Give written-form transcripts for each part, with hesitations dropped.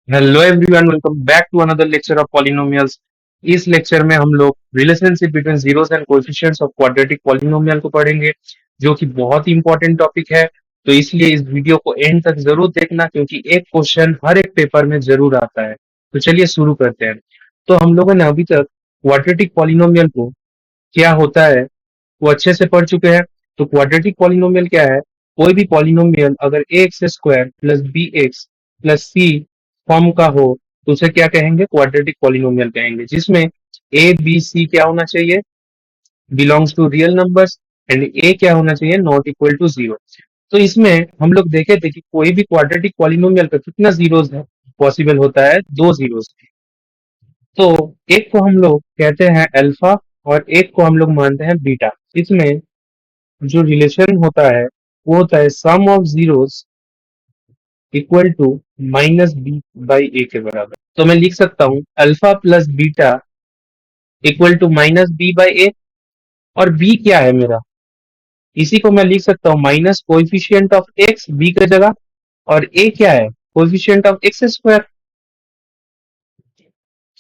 Hello everyone, welcome back to another lecture of polynomials. इस lecture में हम लोग relationship between zeros and coefficients of quadratic polynomial को पढ़ेंगे, जो कि बहुत ही इंपॉर्टेंट टॉपिक है। तो इसलिए इस वीडियो को एंड तक जरूर देखना, क्योंकि एक क्वेश्चन हर एक पेपर में जरूर आता है। तो चलिए शुरू करते हैं। तो हम लोगों ने अभी तक क्वाड्रेटिक पॉलिनोमियल को क्या होता है वो अच्छे से पढ़ चुके हैं। तो क्वाड्रेटिक पॉलिनोमियल क्या है? कोई भी पॉलिनोमियल अगर a x square plus b x plus c form का हो तो उसे क्या कहेंगे? क्वाड्रेटिक पॉलिनोमियल कहेंगे, जिसमें ए बी सी क्या होना चाहिए? Belongs to real numbers, and A क्या होना चाहिए? Not equal to zero. तो इसमें हम लोग देखे थे कि कोई भी क्वाड्रेटिक पॉलिनोमियल का कितना जीरोस है पॉसिबल होता है? दो जीरोस। तो एक को हम लोग कहते हैं अल्फा और एक को हम लोग मानते हैं बीटा। इसमें जो रिलेशन होता है वो होता है sum of zeros equal to minus B by a के बराबर। तो मैं लिख सकता हूँ alpha plus beta equal to minus B by a. और बी क्या है मेरा? इसी को मैं लिख सकता हूँ minus coefficient of x b की जगह। और ए क्या है? Coefficient of x square.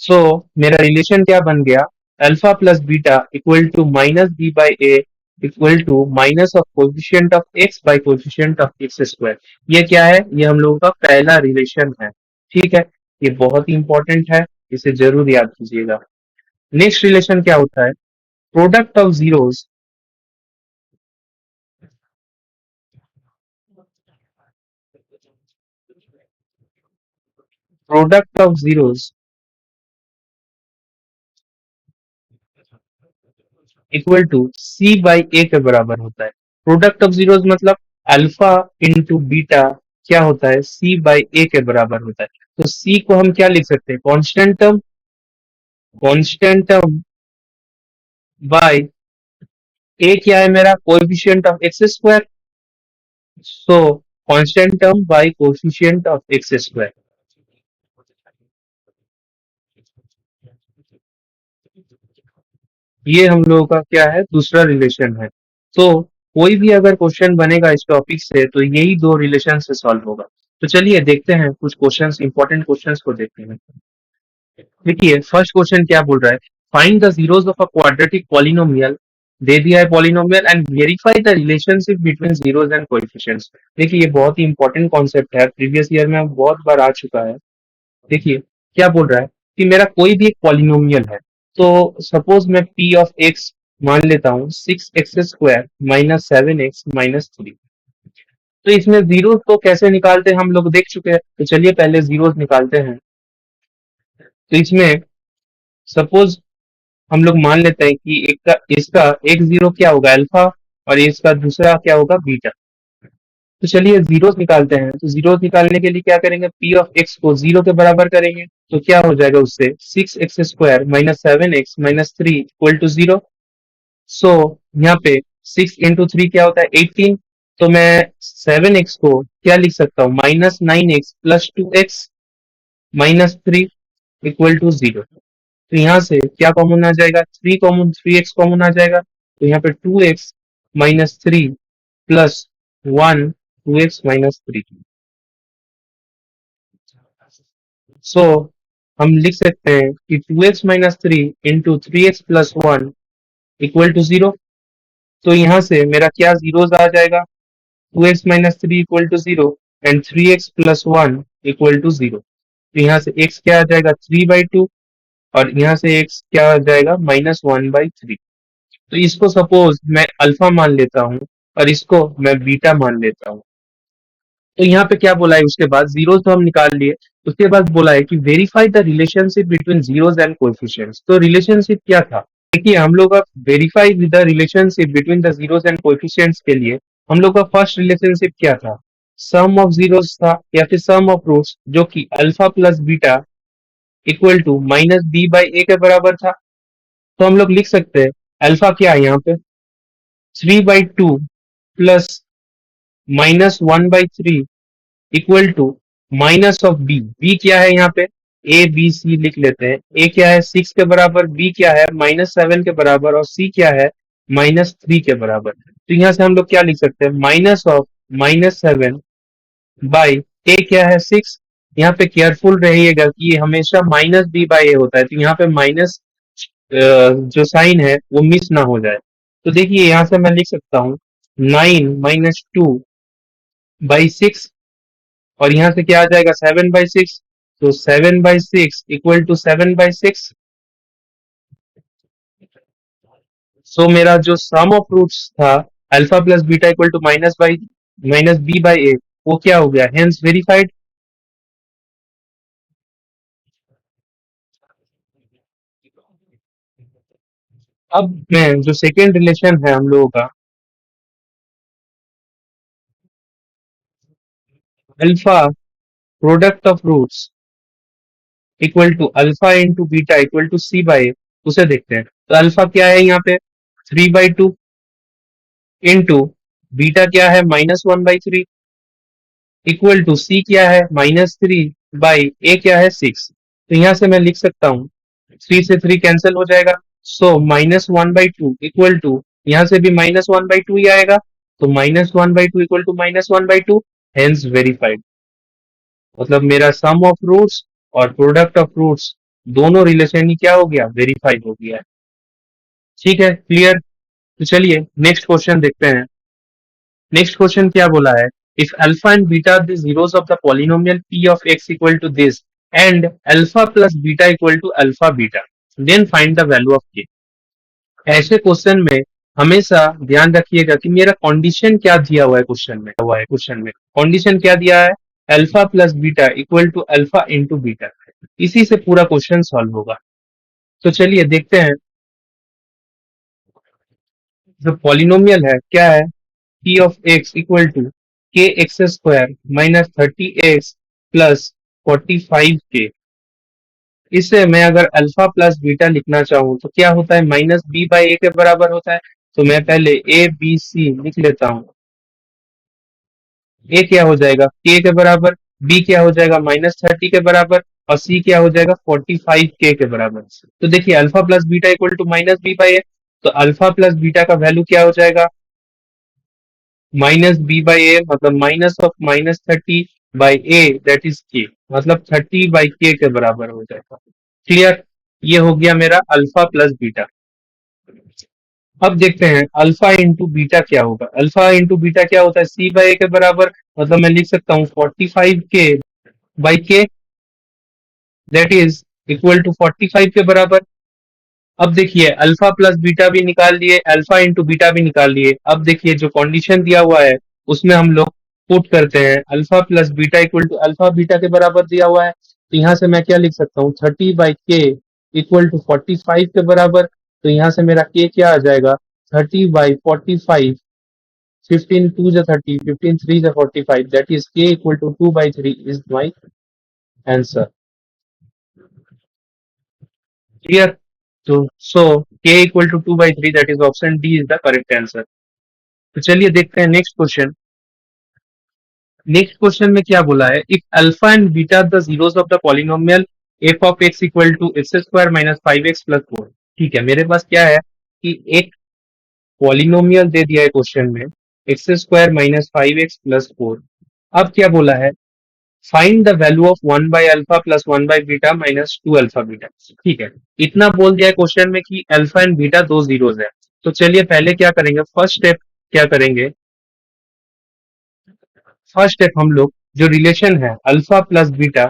So मेरा रिलेशन क्या बन गया? Alpha plus beta equal to minus B by a equal to minus of coefficient of x by coefficient of x square. ये क्या है? ये हम लोगों का पहला रिलेशन है। ठीक है, ये बहुत ही इंपॉर्टेंट है, इसे जरूर याद कीजिएगा। नेक्स्ट रिलेशन क्या होता है? Product of zeros product of zeros equal to C by a के बराबर होता है। प्रोडक्ट ऑफ जीरोस मतलब अल्फा इंटू बीटा क्या होता है? सी बाई ए के बराबर होता है। तो सी को हम क्या लिख सकते हैं? Constant term. Constant term by a क्या है मेरा? Coefficient of x square. So constant term by coefficient of x square. ये हम लोगों का क्या है? दूसरा रिलेशन है। तो कोई भी अगर क्वेश्चन बनेगा इस टॉपिक से तो यही दो रिलेशन से सॉल्व होगा। तो चलिए देखते हैं कुछ क्वेश्चंस, इंपॉर्टेंट क्वेश्चंस को देखते हैं। देखिए फर्स्ट क्वेश्चन क्या बोल रहा है? Find the zeros of a quadratic polynomial. दे दिया है polynomial and verify the relationship between zeros and coefficients. देखिए ये बहुत ही इंपॉर्टेंट कॉन्सेप्ट है, प्रीवियस ईयर में बहुत बार आ चुका है। देखिए क्या बोल रहा है कि मेरा कोई भी एक पॉलिनोमियल है। तो सपोज मैं पी ऑफ एक्स मान लेता हूँ 6x² माइनस 7x माइनस 3। तो इसमें जीरो तो कैसे निकालते हैं हम लोग देख चुके हैं, तो चलिए पहले जीरोस निकालते हैं। तो इसमें सपोज हम लोग मान लेते हैं कि एक का इसका एक जीरो क्या होगा? अल्फा। और इसका दूसरा क्या होगा? बीटा। तो चलिए जीरोस निकालते हैं। तो जीरोस निकालने के लिए क्या करेंगे? पी ऑफ एक्स को जीरो के बराबर करेंगे। तो क्या हो जाएगा उससे? 6x² minus 7x minus 3 equal to zero. So यहाँ पे 6 इंटू 3 क्या होता है? 18। तो मैं 7x को क्या लिख सकता हूँ? Minus 9x plus 2x minus 3 equal to zero. तो यहाँ से क्या कॉमन आ जाएगा? 3 कॉमन आ जाएगा। तो यहाँ पे 2x minus 3 plus 1 2x minus 3। सो हम लिख सकते हैं कि 2x minus 3 into 3x plus 1 equal to zero. तो यहाँ से मेरा क्या जीरोस आ जाएगा? 2x minus 3 equal to zero and 3x plus 1 equal to zero. तो यहाँ से x क्या आ जाएगा? 3/2। और यहाँ से x क्या आ जाएगा? -1/3। तो इसको सपोज मैं अल्फा मान लेता हूँ और इसको मैं बीटा मान लेता हूँ। तो यहाँ पे क्या बोला है उसके बाद? जीरोस तो हम निकाल लिए। उसके बाद बोला है कि verify the relationship between zeros and coefficients. तो रिलेशनशिप क्या था? देखिए हम लोग का verify the relationship between the zeros and coefficients के लिए हम लोग का फर्स्ट रिलेशनशिप क्या था? सम ऑफ जीरोस था या फिर सम ऑफ रूट्स, जो कि alpha plus beta equal to minus B by a के बराबर था। तो हम लोग लिख सकते हैं अल्फा क्या है यहाँ पे? 3/2 plus -1/3 equal to minus of B. B क्या है यहाँ पे? ए बी सी लिख लेते हैं। ए क्या है? 6 के बराबर, बी क्या है? -7 के बराबर, और सी क्या है? -3 के बराबर। तो यहाँ से हम लोग क्या लिख सकते हैं? माइनस ऑफ -7 बाई ए क्या है? 6। यहाँ पे केयरफुल रहिएगा कि ये हमेशा माइनस बी बाई ए होता है, तो यहाँ पे माइनस जो साइन है वो मिस ना हो जाए। तो देखिए यहाँ से मैं लिख सकता हूँ 9 - 2 /6, और यहाँ से क्या आ जाएगा 7/6। तो 7/6 इक्वल टू 7/6। सो मेरा जो सम ऑफ रूट्स था alpha plus beta equal to minus B by a, वो क्या हो गया, हेंस वेरीफाइड। अब मैं जो सेकेंड रिलेशन है हम लोगों का, alpha product of roots equal to alpha into beta equal to C by, उसे देखते हैं। तो अल्फा क्या है यहाँ पे 3/2 इंटू बीटा क्या है -1/3 इक्वल टू सी क्या है -3/a क्या है 6। तो यहाँ से मैं लिख सकता हूँ 3 से 3 कैंसिल हो जाएगा। सो -1/2 इक्वल टू, यहाँ से भी -1/2 ही आएगा, तो -1/2 इक्वल टू -1/2, हेंस वेरीफाइड। मतलब मेरा सम ऑफ रूट्स और प्रोडक्ट ऑफ रूट्स दोनों रिलेशन ही क्या हो गया, वेरीफाइड हो गया है। ठीक है, क्लियर। तो चलिए नेक्स्ट क्वेश्चन देखते हैं। नेक्स्ट क्वेश्चन क्या बोला है, if alpha and beta the zeros of the polynomial p of x equal to this and alpha plus beta equal to alpha beta, then find the value of k। ऐसे question में हमेशा ध्यान रखिएगा कि मेरा कंडीशन क्या दिया हुआ है क्वेश्चन में कंडीशन क्या दिया है, alpha plus beta equal to alpha into beta. इसी से पूरा क्वेश्चन सॉल्व होगा। तो चलिए देखते हैं। जो पॉलिनोमियल है क्या है, p of x equal to k x square -30x plus 45k। इसे मैं अगर अल्फा प्लस बीटा लिखना चाहूँ तो क्या होता है, -b/a के बराबर होता है। तो मैं पहले ए बी सी लिख लेता हूँ। ए क्या हो जाएगा k के बराबर, बी क्या हो जाएगा -30 के बराबर, और सी क्या हो जाएगा 45k के बराबर। तो देखिए alpha plus beta equal to -b/a, तो अल्फा प्लस बीटा का वैल्यू क्या हो जाएगा, -b/a, मतलब minus of -30/a that is k, मतलब 30/k के बराबर हो जाएगा। क्लियर, ये हो गया मेरा अल्फा प्लस बीटा। अब देखते हैं अल्फा इंटू बीटा क्या होगा। अल्फा इंटू बीटा क्या होता है, c/a के बराबर, मतलब मैं लिख सकता हूँ 45k/k that is equal to 45 के बराबर। अब देखिए अल्फा प्लस बीटा भी निकाल लिए, अल्फा इंटू बीटा भी निकाल लिए। अब देखिए जो कंडीशन दिया हुआ है उसमें हम लोग पुट करते हैं, alpha plus beta equal to alpha beta के बराबर दिया हुआ है, तो यहाँ से मैं क्या लिख सकता हूँ 30/k इक्वल टू 45 के बराबर। तो यहाँ से मेरा k क्या आ जाएगा, 30/45, 15 2 × 30, 15 3 × 45, that is k equal to 2/3 is my answer. Clear. तो so k equal to 2/3, that is option D is the correct answer. तो चलिए देखते हैं नेक्स्ट क्वेश्चन। नेक्स्ट क्वेश्चन में क्या बोला है, if alpha and beta the zeros of the polynomial F of X equal to X square -5x+4। ठीक है, मेरे पास क्या है कि एक पॉलिनोमियल दे दिया है क्वेश्चन में, x² - 5x+4। अब क्या बोला है, फाइंड द वैल्यू ऑफ 1/अल्फा प्लस 1/बीटा -2 अल्फा बीटा। ठीक है, इतना बोल दिया है क्वेश्चन में कि अल्फा एंड बीटा दो जीरोस है। तो चलिए पहले क्या करेंगे, फर्स्ट स्टेप क्या करेंगे, फर्स्ट स्टेप हम लोग जो रिलेशन है अल्फा प्लस बीटा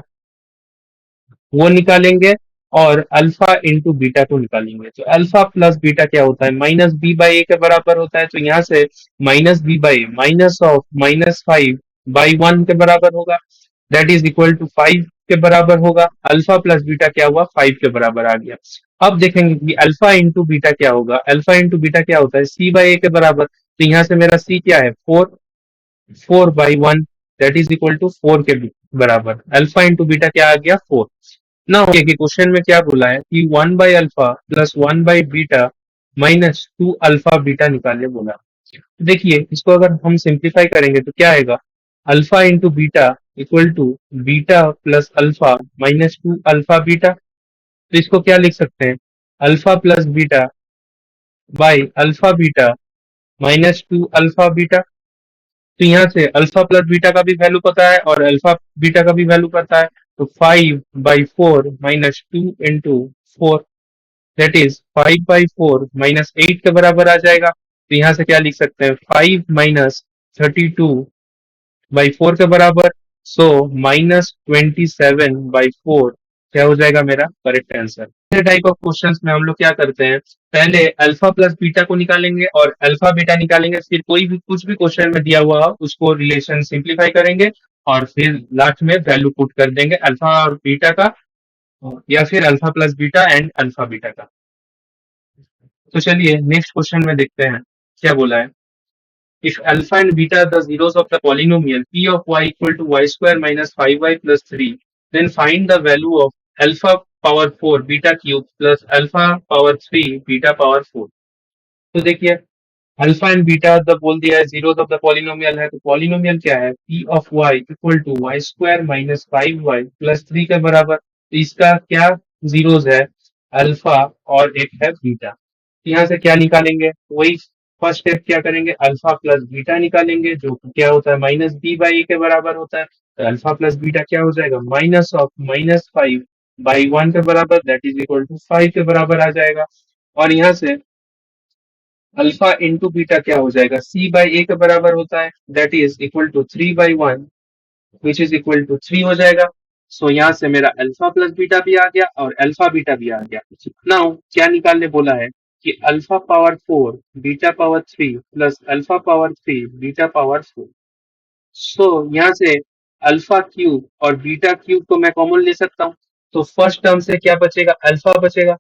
वो निकालेंगे, और अल्फा इंटू बीटा को निकालेंगे। तो अल्फा प्लस बीटा क्या होता है, -b/a के बराबर होता है। तो यहाँ से -b/a माइनस ऑफ -5/1 के बराबर होगा, दैट इज इक्वल टू 5 के बराबर होगा। अल्फा प्लस बीटा क्या हुआ, 5 के बराबर आ गया। अब देखेंगे कि अल्फा इंटू बीटा क्या होगा। अल्फा इंटू बीटा क्या होता है, c/a के बराबर। तो यहाँ से मेरा c क्या है 4, 4/1 दैट इज इक्वल टू 4 के बराबर। अल्फा इंटू बीटा क्या आ गया 4। ना हो कि क्वेश्चन में क्या बोला है कि 1/अल्फा प्लस 1/बीटा -2 अल्फा बीटा निकालने बोला। देखिए इसको अगर हम सिंप्लीफाई करेंगे तो क्या आएगा, alpha into beta equal to beta plus alpha -2 alpha beta. तो इसको क्या लिख सकते हैं, alpha plus beta by alpha beta -2 alpha beta. तो यहाँ से अल्फा प्लस बीटा का भी वैल्यू पता है और अल्फा बीटा का भी वैल्यू पता है। तो 5/4 माइनस 2 into 4, दैट इज 5/4 - 8 के बराबर आ जाएगा। तो यहाँ से क्या लिख सकते हैं, 5 - 32/4 के बराबर। सो -27/4 क्या हो जाएगा मेरा करेक्ट आंसर। ये टाइप ऑफ क्वेश्चंस में हम लोग क्या करते हैं, पहले अल्फा प्लस बीटा को निकालेंगे और अल्फा बीटा निकालेंगे, फिर कोई भी कुछ भी क्वेश्चन में दिया हुआ हो उसको रिलेशन सिंप्लीफाई करेंगे और फिर लास्ट में वैल्यू पुट कर देंगे अल्फा और बीटा का, या फिर alpha plus beta and alpha beta का। तो चलिए नेक्स्ट क्वेश्चन में देखते हैं क्या बोला है। If alpha and beta are the zeros of the polynomial p of y equal to y square minus 5y plus 3, then find the value of alpha power 4 beta cube plus alpha power 3 beta power 4। तो देखिए alpha and beta the बोल दिया है, zeros of the polynomial है, तो polynomial क्या है, p of y equal to Y square minus 5y plus 3 के बराबर। तो इसका क्या जीरोस है, अल्फा और एक है बीटा। तो यहाँ से क्या निकालेंगे, वही फर्स्ट स्टेप क्या करेंगे, अल्फा प्लस बीटा निकालेंगे जो कि क्या होता है -b/a के बराबर होता है। तो अल्फा प्लस बीटा क्या हो जाएगा, माइनस ऑफ -5/1 के बराबर, दैट इज इक्वल टू 5 के बराबर आ जाएगा। और यहाँ से अल्फा इंटू बीटा क्या हो जाएगा, c/a के बराबर होता है, that is equal to 3/1 which is equal to 3 हो जाएगा। सो यहाँ से मेरा अल्फा प्लस बीटा भी आ गया और अल्फा बीटा भी आ गया। नाउ क्या निकालने बोला है कि alpha power 4 beta power 3 plus alpha power 3 beta power 4। सो यहाँ से अल्फा क्यूब और बीटा क्यूब को मैं कॉमन ले सकता हूँ। तो फर्स्ट टर्म से क्या बचेगा, अल्फा बचेगा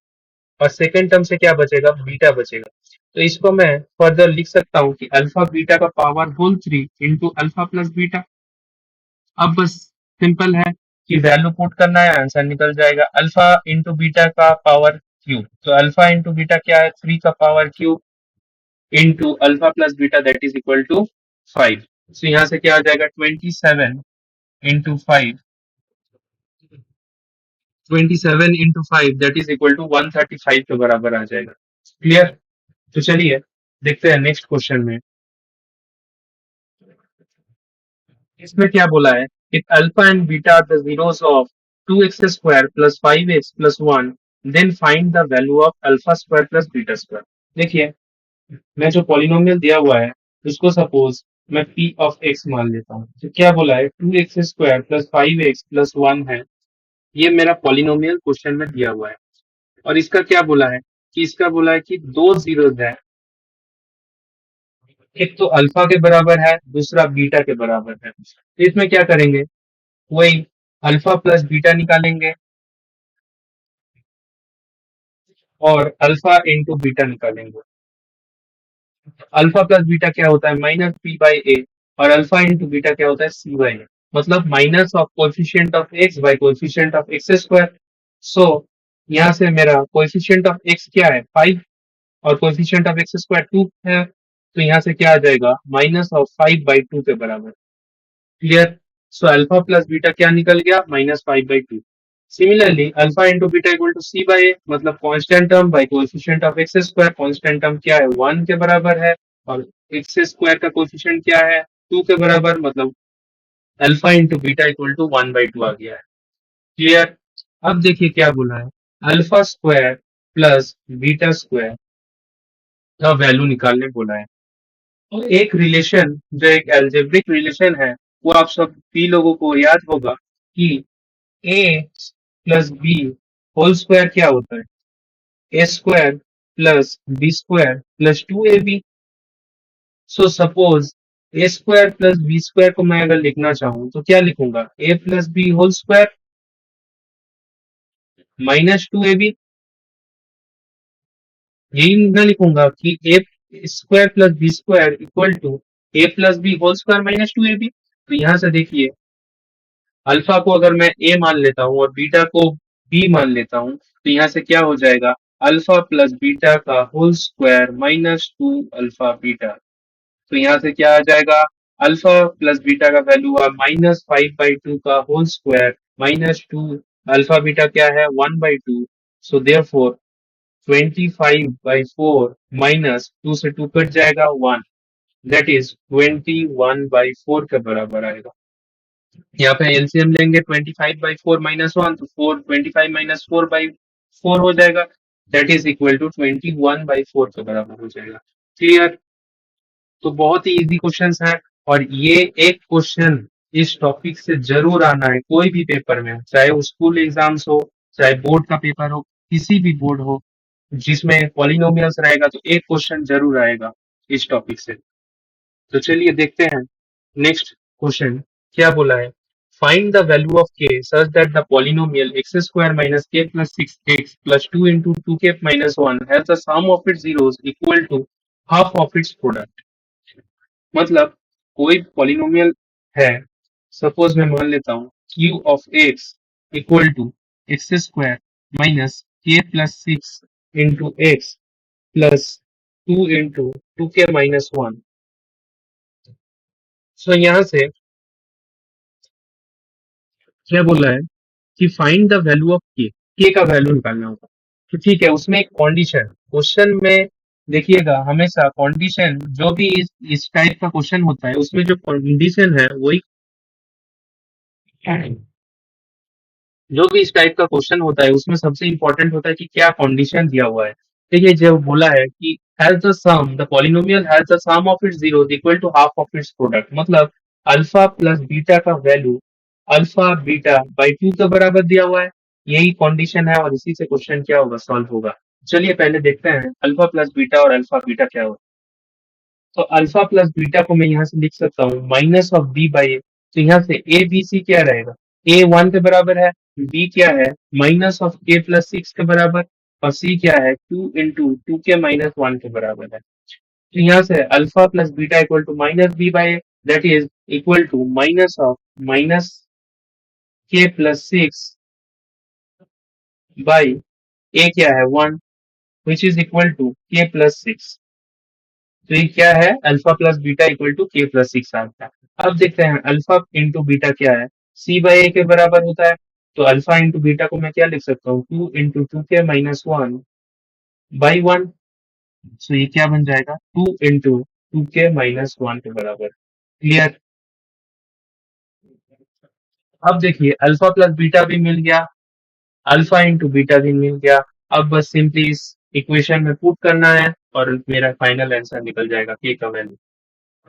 और सेकेंड टर्म से क्या बचेगा, बीटा बचेगा। तो इसको मैं फर्दर लिख सकता हूँ कि अल्फा बीटा का power whole 3 into alpha plus beta. अब बस सिंपल है कि वैल्यू पुट करना है, आंसर निकल जाएगा अल्फा इंटू बीटा का पावर क्यूब। तो अल्फा इंटू बीटा क्या है, 3 का power cube into alpha plus beta that is equal to 5। तो यहाँ से क्या आ जाएगा, 27 into 5, 27 into 5 that is equal to 135 के बराबर आ जाएगा। क्लियर। तो चलिए देखते हैं नेक्स्ट क्वेश्चन में। इसमें क्या बोला है, if alpha and beta are the zeros of 2x² plus 5x plus 1, then find the value of alpha square plus beta square. देखिए मैं जो पॉलिनोमियल दिया हुआ है उसको सपोज मैं p ऑफ x मान लेता हूँ। तो क्या बोला है, 2x² प्लस 5x प्लस 1 है, ये मेरा पॉलिनोमियल क्वेश्चन में दिया हुआ है। और इसका क्या बोला है कि इसका बोला है कि दो जीरोस है, एक तो अल्फा के बराबर है दूसरा बीटा के बराबर है। तो इसमें क्या करेंगे, वही अल्फा प्लस बीटा निकालेंगे और अल्फा इंटू बीटा निकालेंगे। अल्फा प्लस बीटा क्या होता है, -p/a और अल्फा इंटू बीटा क्या होता है, c/a। मतलब minus of coefficient of x by coefficient of x square. So यहाँ से मेरा कोएफिशिएंट ऑफ x क्या है, 5 और कोएफिशिएंट ऑफ एक्स स्क्वायर 2 है। तो यहाँ से क्या आ जाएगा, -5/2 के बराबर। Clear. So alpha plus beta क्या निकल गया, -5/2। Similarly alpha into beta equal to c/a, मतलब constant term by coefficient of x square. Constant term क्या है, 1 के बराबर है और एक्स स्क्वायर का कोएफिशिएंट क्या है, 2 के बराबर, मतलब alpha into beta equal to 1/2 आ गया है। क्लियर। अब देखिए क्या बोला है, alpha square plus beta square का वैल्यू निकालने बोला है। तो एक रिलेशन जो एक एल्जेब्रिक रिलेशन है वो आप सब भी लोगों को याद होगा कि a plus b whole square क्या होता है, a square plus b square plus 2ab। So suppose a square plus b square को मैं अगर लिखना चाहूँ तो क्या लिखूंगा, a plus b whole square -2ab। यही मैं लिखूंगा कि a square plus b square equal to a plus b whole square -2ab। तो यहाँ से देखिए अल्फा को अगर मैं ए मान लेता हूँ और बीटा को बी मान लेता हूँ तो यहाँ से क्या हो जाएगा, अल्फा प्लस बीटा का होल स्क्वायर -2 अल्फा बीटा। तो यहाँ से क्या आ जाएगा, अल्फा प्लस बीटा का वैल्यू आ -5/2 का होल स्क्वायर -2 अल्फा बीटा क्या है 1/2। सो देयरफॉर 25/4 -2 से 2 कट जाएगा 1। दैट इज 21/4 के बराबर आएगा। यहाँ पे एलसीएम लेंगे 25/4 - 1, तो 25 - 4/4 हो जाएगा। दैट इज इक्वल टू 21/4 के बराबर हो जाएगा। क्लियर? तो बहुत ही इजी क्वेश्चंस है, और ये एक क्वेश्चन इस टॉपिक से जरूर आना है कोई भी पेपर में, चाहे वो स्कूल एग्जाम्स हो, चाहे बोर्ड का पेपर हो, किसी भी बोर्ड हो जिसमें पॉलिनोमियल्स रहेगा, तो एक क्वेश्चन जरूर आएगा इस टॉपिक से। तो चलिए देखते हैं नेक्स्ट क्वेश्चन क्या बोला है। Find the value of k such that the polynomial x² - k + 6x + 2 * 2k - 1 has the sum of its zeros equal to half of its product। मतलब कोई पॉलिनोमियल है, सपोज मैं मान लेता हूँ q of x equal to x² - k + 6 into x plus 2 into 2k - 1। So यहाँ से क्या बोला है कि फाइंड द वैल्यू ऑफ के का वैल्यू निकालना होगा। तो ठीक है, उसमें एक कंडीशन क्वेश्चन में देखिएगा, हमेशा कंडीशन जो भी इस टाइप का क्वेश्चन होता है उसमें जो कंडीशन है वही, जो भी इस टाइप का क्वेश्चन होता है उसमें सबसे इंपॉर्टेंट होता है कि क्या कंडीशन दिया हुआ है। देखिए जब बोला है कि has the sum the polynomial has the sum of its zeros equal to half of its product, मतलब अल्फा प्लस बीटा का वैल्यू अल्फा बीटा बाई 2 के बराबर दिया हुआ है। यही कंडीशन है और इसी से क्वेश्चन क्या होगा, सॉल्व होगा। चलिए पहले देखते हैं अल्फा प्लस बीटा और अल्फा बीटा क्या होगा। तो अल्फा प्लस बीटा को मैं यहाँ से लिख सकता हूँ माइनस ऑफ बी बाई ए। तो यहाँ से ए बी सी क्या रहेगा, ए 1 के बराबर है, बी क्या है माइनस ऑफ के प्लस 6 के बराबर, और सी क्या है 2 इंटू 2k - 1 के बराबर है। तो यहाँ से alpha plus beta equal to minus B by A, that is equal to minus of minus K plus 6 by A क्या है 1, which is equal to K plus 6। तो ये क्या है, alpha plus beta equal to K plus 6 आता है। अब देखते हैं अल्फा इंटू बीटा क्या है, सी बाई ए के बराबर होता है। तो अल्फा इंटू बीटा को मैं क्या लिख सकता हूँ, 2 इंटू 2k - 1 बाई 1। सो ये क्या बन जाएगा, 2 इंटू 2k - 1 के बराबर। क्लियर? अब देखिए अल्फा प्लस बीटा भी मिल गया, अल्फा इंटू बीटा भी मिल गया। अब बस सिंपली इस इक्वेशन में पुट करना है और मेरा फाइनल आंसर निकल जाएगा के का वैल्यू।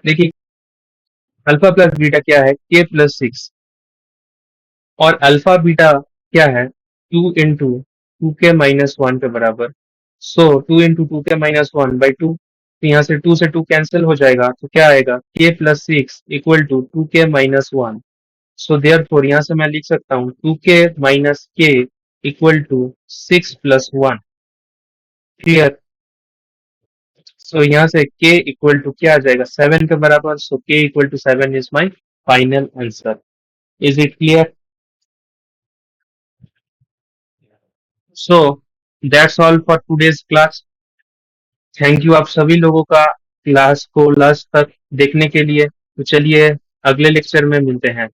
देखिए अल्फा प्लस बीटा क्या है, के प्लस 6, और अल्फा बीटा क्या है 2 इंटू 2k - 1 के बराबर। सो 2 इंटू 2k - 1/2। तो यहाँ से 2 से 2 कैंसिल हो जाएगा, तो क्या आएगा k plus 6 equal to 2k - 1। So therefore यहाँ से मैं लिख सकता हूँ 2k minus k equal to 6 plus 1। Clear? So यहाँ से k इक्वल टू क्या आ जाएगा 7 के बराबर। So k equal to 7 is my final answer. Is it clear? So that's all for today's class. Thank you आप सभी लोगों का क्लास को लास्ट तक देखने के लिए। तो चलिए अगले लेक्चर में मिलते हैं।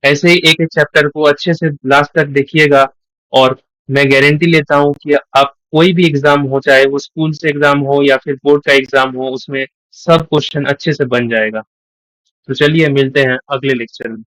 ऐसे ही एक एक चैप्टर को अच्छे से लास्ट तक देखिएगा, और मैं गारंटी लेता हूँ कि आप कोई भी एग्जाम हो, चाहे वो स्कूल से एग्जाम हो या फिर बोर्ड का एग्जाम हो, उसमें सब क्वेश्चन अच्छे से बन जाएगा। तो चलिए मिलते हैं अगले लेक्चर में।